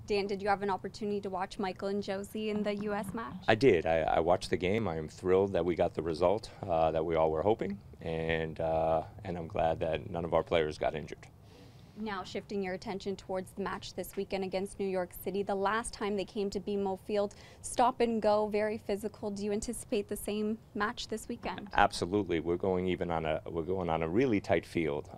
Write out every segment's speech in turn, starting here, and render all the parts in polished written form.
Dan, did you have an opportunity to watch Michael and Josie in the U.S. match? I did. I watched the game. I am thrilled that we got the result that we all were hoping, and I'm glad that none of our players got injured. Now shifting your attention towards the match this weekend against New York City. The last time they came to BMO Field, stop and go, very physical. Do you anticipate the same match this weekend? Absolutely. We're going on a really tight field.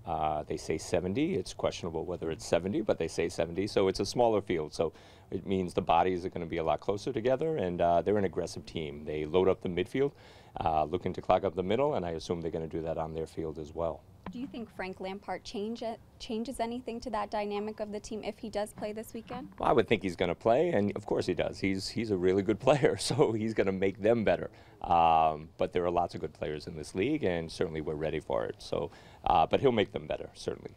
They say 70. It's questionable whether it's 70, but they say 70. So it's a smaller field. So it means the bodies are going to be a lot closer together, and they're an aggressive team. They load up the midfield, looking to clog up the middle, and I assume they're going to do that on their field as well. Do you think Frank Lampard changes anything to that dynamic of the team if he does play this weekend? Well, I would think he's going to play, and of course he does. He's a really good player, so he's going to make them better. But there are lots of good players in this league, and certainly we're ready for it. So, but he'll make them better, certainly.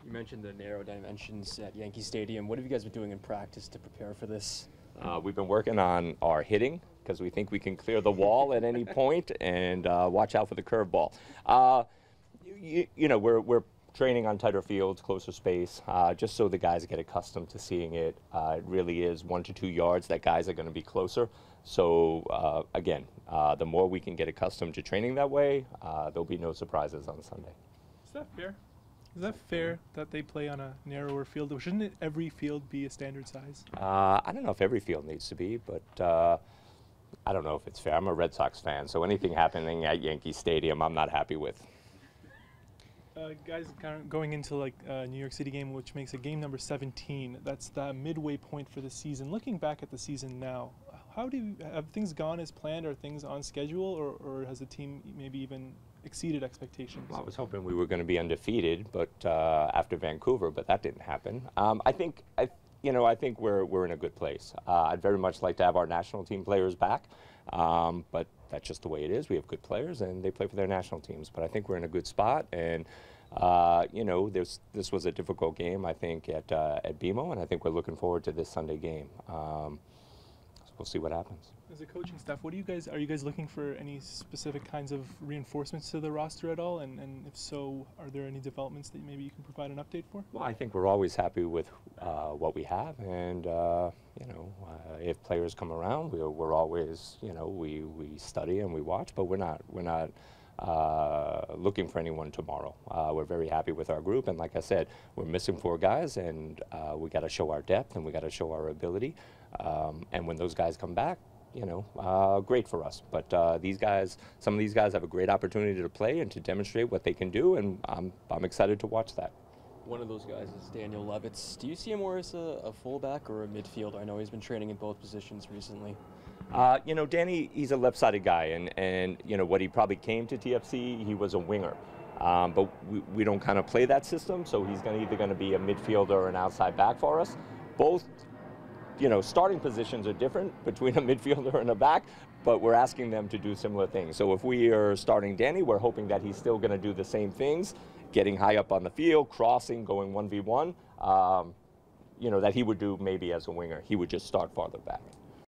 You mentioned the narrow dimensions at Yankee Stadium. What have you guys been doing in practice to prepare for this? We've been working on our hitting because we think we can clear the wall at any point, and watch out for the curveball. You know, we're training on tighter fields, closer space, just so the guys get accustomed to seeing it. It really is 1 to 2 yards that guys are going to be closer. So again, the more we can get accustomed to training that way, there'll be no surprises on Sunday. Is that fair? Is that fair that they play on a narrower field? Or shouldn't every field be a standard size? I don't know if every field needs to be, but I don't know if it's fair. I'm a Red Sox fan, so anything happening at Yankee Stadium I'm not happy with. Guys, kind of going into like New York City game, which makes it game number 17. That's the midway point for the season. Looking back at the season now, have things gone as planned? Are things on schedule, or has the team maybe even exceeded expectations? Well, I was hoping we were going to be undefeated, but after Vancouver, but that didn't happen. I think we're in a good place. I'd very much like to have our national team players back, but that's just the way it is. We have good players, and they play for their national teams. But I think we're in a good spot, and you know, this was a difficult game, I think, at BMO, and I think we're looking forward to this Sunday game. So we'll see what happens. As a coaching staff, are you guys looking for any specific kinds of reinforcements to the roster at all? And if so, are there any developments that maybe you can provide an update for? Well, I think we're always happy with what we have, and you know, if players come around, we're always, you know, we study and we watch, but we're not looking for anyone tomorrow. We're very happy with our group, and like I said, we're missing 4 guys, and we got to show our depth and we got to show our ability. And when those guys come back, you know, great for us. But some of these guys have a great opportunity to play and to demonstrate what they can do, and I'm excited to watch that. One of those guys is Daniel Levitz. Do you see him more as a fullback or a midfielder? I know he's been training in both positions recently. You know, Danny, he's a left-sided guy, and you know, what he probably came to TFC, he was a winger. But we don't kind of play that system, so he's either going to be a midfielder or an outside back for us. Both, you know, starting positions are different between a midfielder and a back, but we're asking them to do similar things. So if we are starting Danny, we're hoping that he's still going to do the same things, getting high up on the field, crossing, going 1v1, you know, that he would do maybe as a winger. He would just start farther back.